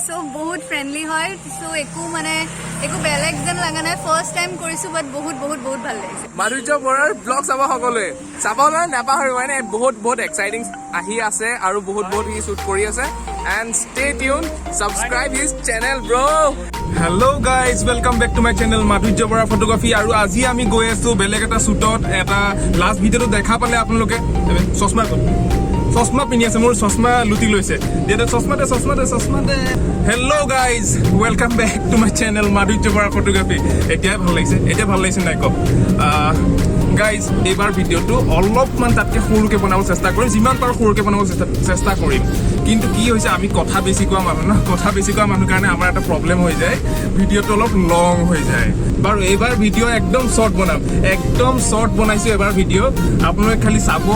So বহুত friendly হয় so একো বেলেগ যেন লগা নাই ফাৰ্ষ্ট টাইম কৰিছোঁ বাট বহুত বহুত বহুত ভাল লাগিছে মাধুৰ্য বৰাৰ ব্লগ চাব সকলোৱে চাবলৈ নাপাহৰিব মানে বহুত এক্সাইটিং আহি আছে আৰু বহুত সি শ্বুট কৰি আছে and stay tune subscribe his channel bro hello' guys welcome back to my channel Madhurya Bora photography আৰু আজি আমি গৈ আছো বেলেগ এটা শ্বুটত এটা লাষ্ট ভিডিঅ'টো দেখা পালে আপোনালোকে চশমা পিন্ধি আছে মোৰ চশমা লুটি লৈছে চশমা দে hello' guys welcome back to my channel Madhurya Bora photography এতিয়া ভাল লাগিছে নাই কওক গাইজ এইবাৰ ভিডিঅ'টো অলপমান তাতকৈ সৰুকৈ বনাব চেষ্টা কৰিম যিমান পাৰোঁ সৰুকৈ বনাব চেষ্টা কৰিম কিন্তু কি হৈছে আমি কথা বেছি কোৱা মানুহ কাৰণে আমাৰ এটা প্ৰব্লেম হৈ যায় ভিডিঅ'টো অলপ লং হৈ যায় বাৰু এইবাৰ ভিডিঅ' একদম শ্বৰ্ট বনাইছোঁ এইবাৰ ভিডিঅ' আপোনালোকে খালি চাব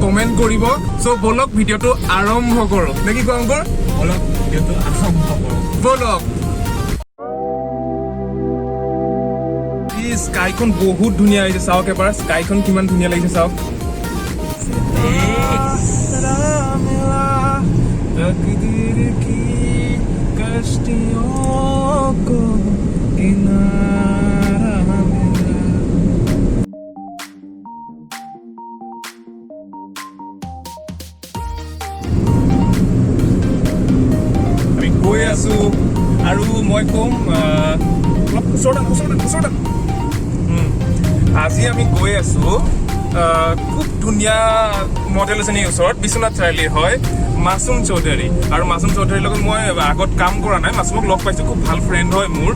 কমেণ্ট কৰিব চ' বলক ভিডিঅ'টো আৰম্ভ কৰোঁ নে কি কোৱা অংকৰ বলক স্কাইখন বহুত ধুনীয়া হৈছে চাওক এবাৰ স্কাইখন কিমান ধুনীয়া লাগিছে চাওক तकदीर की कश्तियों को किनारा मिला আমি গৈ আছো আৰু মই কম আজি আমি গৈ আছো খুব ধুনীয়া মডেল এজনীৰ ওচৰত বিশ্বনাথ চাৰিআলিৰ হয় মাছুম চৌধুৰী আৰু মাছুম চৌধুৰীৰ লগত মই আগত কাম কৰা নাই মাছুমক লগ পাইছোঁ খুব ভাল ফ্ৰেণ্ড হয় মোৰ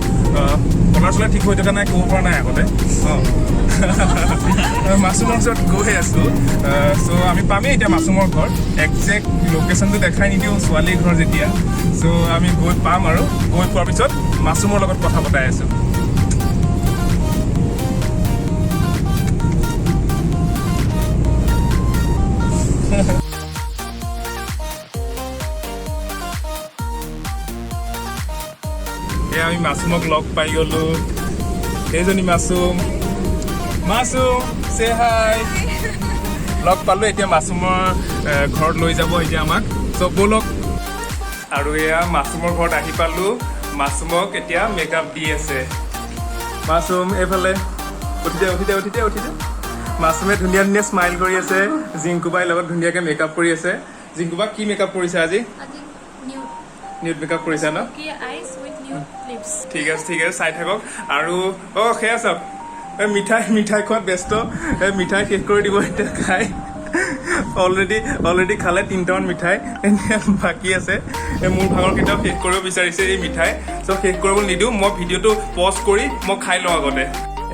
কলাৰ চলাৰ ঠিক হৈ থকা নাই ক'ব পৰা নাই আগতে মাছুমৰ ওচৰত গৈ আছোঁ চ' আমি পামেই এতিয়া মাছুমৰ ঘৰ একজেক্ট লোকেশ্যনটো দেখাই নিদিওঁ ছোৱালীৰ ঘৰ যেতিয়া চ' আমি গৈ পাম আৰু গৈ পোৱাৰ পিছত মাছুমৰ লগত কথা পতাই আছোঁ আমি মাছুমক লগ পাই গ'লো এইজনী মাছুম চে হাই লগ পালোঁ এতিয়া মাছুমৰ ঘৰত লৈ যাব এতিয়া আমাক চব ব'লক আৰু এয়া মাছুমৰ ঘৰত আহি পালোঁ মাছুমক এতিয়া মেকআপ দি আছে মাছুম এইফালে উঠি দে মাছুমে ধুনীয়া স্মাইল কৰি আছে জিংকুবাইৰ লগত ধুনীয়াকৈ মেকআপ কৰি আছে জিংকুবা কি মেকআপ কৰিছে আজি নিউড মেকআপ কৰিছা ন ঠিক আছে চাই থাকক আৰু সেয়া চাওক মিঠাই খোৱাত ব্যস্ত মিঠাই শেষ কৰি দিব এতিয়া খাই অলৰেডি খালে 3টামান মিঠাই বাকী আছে মোৰ ভাগৰ কেতিয়াও শেষ কৰিব বিচাৰিছে এই মিঠাই চ' শেষ কৰিব নিদিওঁ মই ভিডিঅ'টো পজ কৰি মই খাই লওঁ আগতে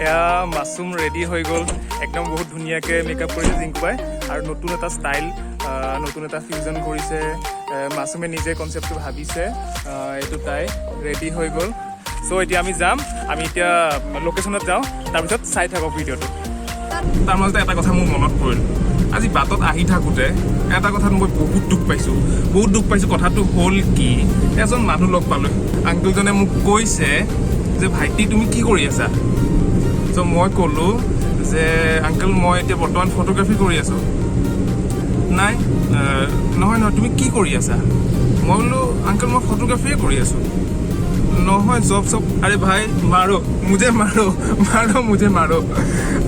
এয়া মাছুম ৰেডি হৈ গ'ল একদম বহুত ধুনীয়াকৈ মেকআপ কৰিছে জিংকুবাই আৰু নতুন এটা ষ্টাইল নতুন এটা ফিউজন কৰিছে মাছুমে নিজে কনচেপ্টটো ভাবিছে এইটো তাই ৰেডি হৈ গ'ল চ' এতিয়া আমি যাম আমি এতিয়া লোকেশ্যনত যাওঁ তাৰপিছত চাই থাকক ভিডিঅ'টো তাৰ মাজতে এটা কথা মোৰ মনত পৰিল আজি বাটত আহি থাকোঁতে এটা কথাত মই বহুত দুখ পাইছোঁ কথাটো হ'ল কি এজন মানুহ লগ পালোঁ আংকুলজনে মোক কৈছে যে ভাইটি তুমি কি কৰি আছা চ' মই ক'লোঁ যে আংকল মই এতিয়া বৰ্তমান ফটোগ্ৰাফী কৰি আছোঁ নাই নহয় তুমি কি কৰি আছা মই বোলো আংকল মই ফটোগ্ৰাফীয়ে কৰি আছোঁ নহয় জব আৰে ভাই মাৰো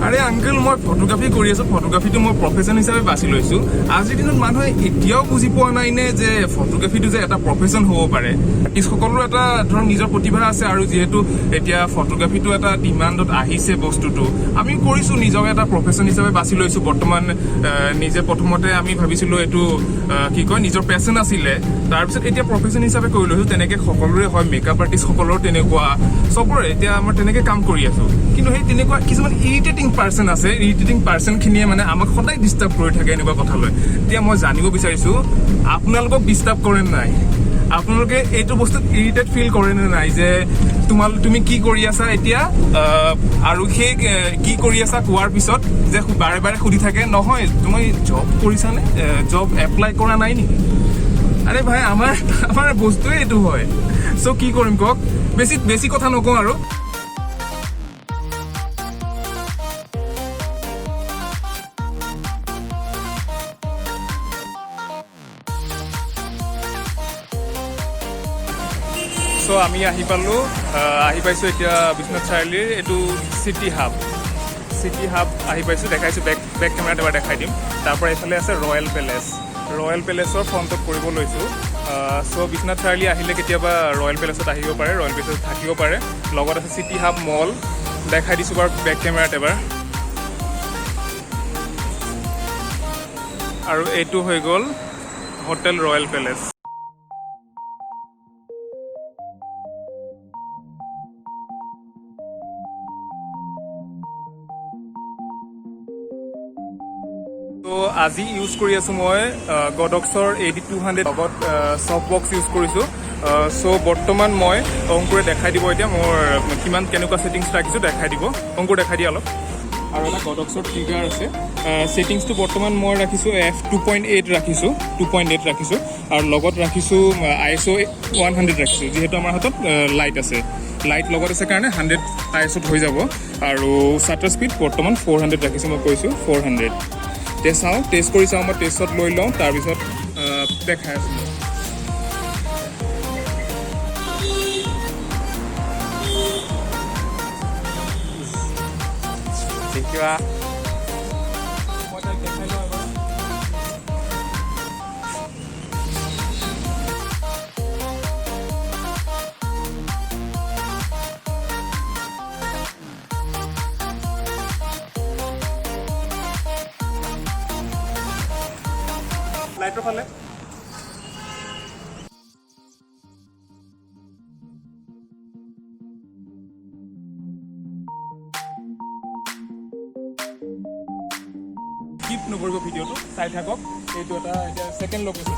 আৰে আংকল মই ফটোগ্ৰাফী কৰি আছোঁ ফটোগ্ৰাফীটো মই প্ৰফেশ্যন হিচাপে বাছি লৈছোঁ আজিৰ দিনত মানুহে এতিয়াও বুজি পোৱা নাই নে যে ফটোগ্ৰাফীটো যে এটা প্ৰফেশ্যন হ'ব পাৰে আৰ্টিষ্টসকলৰ এটা ধৰক নিজৰ প্ৰতিভা আছে আৰু যিহেতু এতিয়া ফটোগ্ৰাফীটো এটা ডিমাণ্ডত আহিছে বস্তুটো আমি কৰিছোঁ নিজক এটা প্ৰফেশ্যন হিচাপে বাছি লৈছোঁ বৰ্তমান নিজে প্ৰথমতে আমি ভাবিছিলোঁ এইটো কি কয় নিজৰ পেশ্যন আছিলে তাৰপিছত এতিয়া প্ৰফেশ্যন হিচাপে কৰি লৈছোঁ তেনেকৈ সকলোৰে হয় মেকআপ আৰ্টিষ্টসকলৰ তেনেকুৱা চবৰে এতিয়া আমাৰ তেনেকৈ কাম কৰি আছোঁ কিন্তু সেই তেনেকুৱা কিছুমান ইৰিটেটিং পাৰ্চনখিনিয়ে মানে আমাক সদায় ডিষ্টাৰ্ব কৰি থাকে এনেকুৱা কথালৈ এতিয়া মই জানিব বিচাৰিছোঁ আপোনালোকক ডিষ্টাৰ্ব কৰে নাই আপোনালোকে এইটো বস্তুত ইৰিটেট ফিল কৰে নে নাই যে তুমি কি কৰি আছা এতিয়া আৰু সেই কি কৰি আছা কোৱাৰ পিছত যে বাৰে সুধি থাকে নহয় তুমি জব কৰিছানে জব এপ্লাই কৰা নাই নেকি আৰে ভাই আমাৰ বস্তুৱে এইটো হয় চ' কি কৰিম কওক বেছি কথা নকওঁ আৰু চ' আমি আহি পাইছোঁ এতিয়া বিশ্বনাথ চাৰিআলিৰ এইটো চিটি হাব আহি পাইছোঁ, দেখাইছোঁ বেক কেমেৰাত এবাৰ দেখাই দিম। তাৰপৰা এইফালে আছে ৰয়েল পেলেচৰ ফ্ৰণ্টত কৰিব লৈছোঁ। চ' বিশ্বনাথ চাৰিআলি আহিলে কেতিয়াবা ৰয়েল পেলেচত আহিব পাৰে, ৰয়েল পেলেচত থাকিব পাৰে। লগত আছে চিটি হাব মল, দেখাই দিছোঁ বাৰু বেক কেমেৰাত এবাৰ। আৰু এইটো হৈ গ'ল হোটেল ৰয়েল পেলেচ। তো আজি ইউজ কৰি আছোঁ মই গডক্সৰ AD200 লগত ছফ্ট বক্স ইউজ কৰিছোঁ। চ' বৰ্তমান মই অংকুৰে দেখাই দিব এতিয়া মোৰ কেনেকুৱা ছেটিংছ ৰাখিছোঁ, দেখাই দিব। অংকুৰ দেখাই দিয়ে অলপ। আৰু এটা গডক্সৰ ট্ৰিগাৰ আছে। ছেটিংছটো বৰ্তমান মই ৰাখিছোঁ F2.8 ৰাখিছোঁ আৰু লগত ৰাখিছোঁ ISO 100 ৰাখিছোঁ, যিহেতু আমাৰ হাতত লাইট আছে, লাইট লগত আছে কাৰণে 100 ISOত হৈ যাব। আৰু শ্বাটাৰ স্পীড বৰ্তমান 400 ৰাখিছোঁ, মই কৈছোঁ 400। টেষ্ট কৰি চাওঁ, মই টেষ্টত লৈ লওঁ, তাৰপিছত দেখাই আছোঁ। লাইটৰ ফালে স্কিপ নকৰিব, ভিডিঅ'টো চাই থাকক। এইটো এটা এতিয়া ছেকেণ্ড লোকেশ্যন।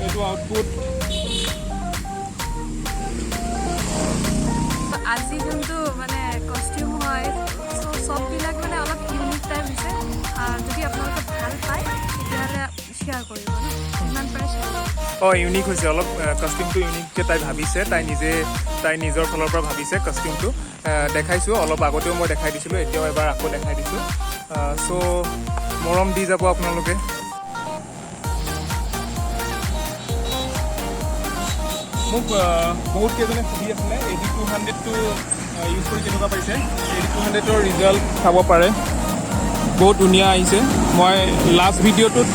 এইটো আউটপুট। আজি যোনটো মানে কষ্টিউম হয়, চববিলাক মানে অলপ ইউনিক টাইপ হৈছে। যদি আপোনালোকে ভাল পায় তেতিয়াহ'লে শ্বেয়াৰ কৰিব, যিমান পাৰে শ্বেয়াৰ কৰিব। ইউনিক হৈছে অলপ, কষ্টিউমটো ইউনিককৈ তাই ভাবিছে, তাই নিজৰ ফালৰ পৰা ভাবিছে কষ্টিউমটো। দেখাইছোঁ অলপ আগতেও মই দেখাই দিছিলোঁ, এতিয়াও এবাৰ আকৌ দেখাই দিছোঁ। চ' মৰম দি যাব আপোনালোকে। মোক বহুত কেইজনে সুধি আছিলে AD200টো ইউজ কৰি কেনেকুৱা পাইছে। AD200ৰ ৰিজাল্ট চাব পাৰে, বহুত ধুনীয়া আহিছে। মই লাষ্টটোত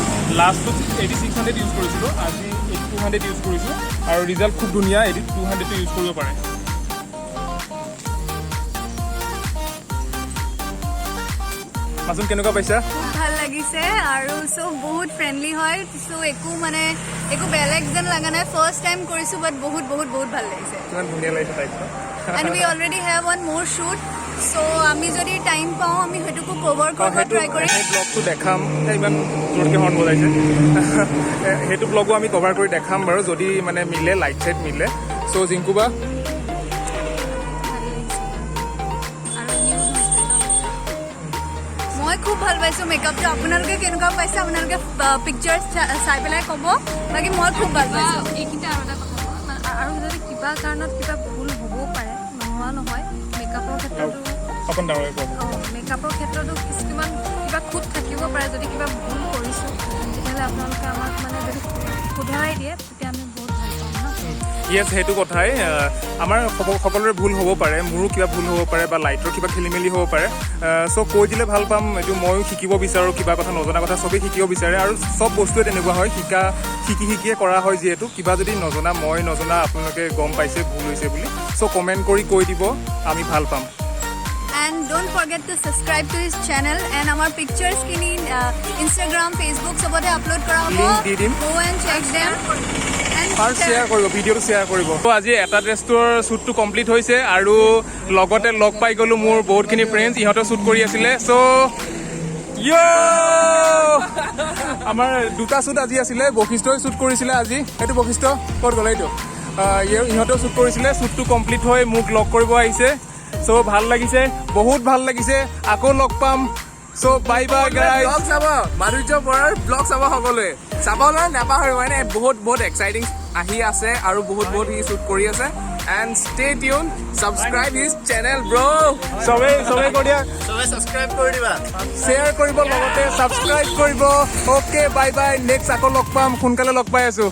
AD600 ইউজ কৰিছিলোঁ, আজি AD200 ইউজ কৰিছোঁ আৰু ৰিজাল্ট খুব ধুনীয়া। AD200টো ইউজ কৰিব পাৰে। মাছুম কেনেকুৱা পাইছা? খুব ভাল লাগিছে আৰু চ' বহুত ফ্ৰেণ্ডলি হয়। চ' একো বেলেগ যেন লগা নাই। ফাৰ্ষ্ট টাইম কৰিছোঁ, বাট বহুত ভাল লাগিছে। কিমান ধুনীয়া লাগিছে টাইপটো। And we already have one more shoot. So' আমি যদি টাইম পাওঁ আমি সেইটোকো কভাৰ কৰিব ট্ৰাই কৰিম। সেই ব্লগটো দেখাম, ইমান জোৰকৈ হৰ্ণ বজাইছে। সেইটো ব্লগো আমি কভাৰ কৰি দেখাম বাৰু, যদি মানে মিলে, লাইট চাইট মিলে। চ' জিংকুবা মই খুব ভাল পাইছোঁ মেকআপটো। আপোনালোকে কেনেকুৱা পাইছে আপোনালোকে পিকচাৰ্ছ চাই পেলাই ক'ব। বাকী মই খুব ভাল পাইছোঁ। এইকেইটা আৰু এটা কথা কওঁ, আৰু যদি কিবা কাৰণত কিবা ভুল হ'বও পাৰে, নোহোৱা নহয়। মেকআপৰ ক্ষেত্ৰতো কিছুমান কিবা খুঁত থাকিব পাৰে। যদি কিবা ভুল কৰিছোঁ তেতিয়াহ'লে আপোনালোকে আমাক মানে যদি শুধৰাই দিয়ে তেতিয়া আমি বহুত ভাল পাম ন। য়েছ, সেইটো কথাই। আমাৰ সকলোৰে ভুল হ'ব পাৰে, মোৰো কিবা ভুল হ'ব পাৰে বা লাইটৰ কিবা খেলি মেলি হ'ব পাৰে। চ' কৈ দিলে ভাল পাম। এইটো ময়ো শিকিব বিচাৰোঁ, কিবা কথা নজনা কথা চবেই শিকিব বিচাৰে আৰু চব বস্তুৱে তেনেকুৱা হয়, শিকিয়ে কৰা হয়। যিহেতু কিবা যদি মই নজনা আপোনালোকে গম পাইছে ভুল হৈছে বুলি, চ' কমেণ্ট কৰি কৈ দিব, আমি ভাল পাম। And don't forget to subscribe to his channel. And our pictures kini Instagram, Facebook sobode upload kora hobo. Link di dim. Go and check them. আৰু শ্বেয়াৰ কৰিব, ভিডিঅ'টো শ্বেয়াৰ কৰিব। আজি এটা ড্ৰেছটোৰ শ্বুটটো কমপ্লিট হৈছে আৰু লগতে লগ পাই গ'লোঁ মোৰ বহুতখিনি ফ্ৰেণ্ডছ, ইহঁতে শ্বুট কৰি আছিলে। চ' আমাৰ দুটা শ্বুট আজি আছিলে। বশিষ্ঠই শ্বুট কৰিছিলে আজি। এইটো বশিষ্ঠ ক'ত গ'লে? এইটো ইহঁতেও শ্বুট কৰিছিলে। শ্বুটটো কমপ্লিট হৈ মোক লগ কৰিব আহিছে। চ' ভাল লাগিছে, বহুত ভাল লাগিছে। আকৌ লগ পাম। চ' বাই বাই গাইজ। ব্লগ চাব, মাধুৰ্য বৰাৰ ব্লগ চাব সকলোৱে। চাবলৈ নাপাহৰিব, মানে বহুত এক্সাইটিং আহি আছে আৰু বহুত সি শ্বুট কৰি আছে। and stay tuned. Subscribe his channel, bro. চবেই কৰি দিয়া চবে সাবস্ক্ৰাইব কৰি দিবা Share কৰিব লগতে subscribe কৰিব. Okay, bye bye. Next আকৌ লগ পাম, সোনকালে লগ পাই আছো.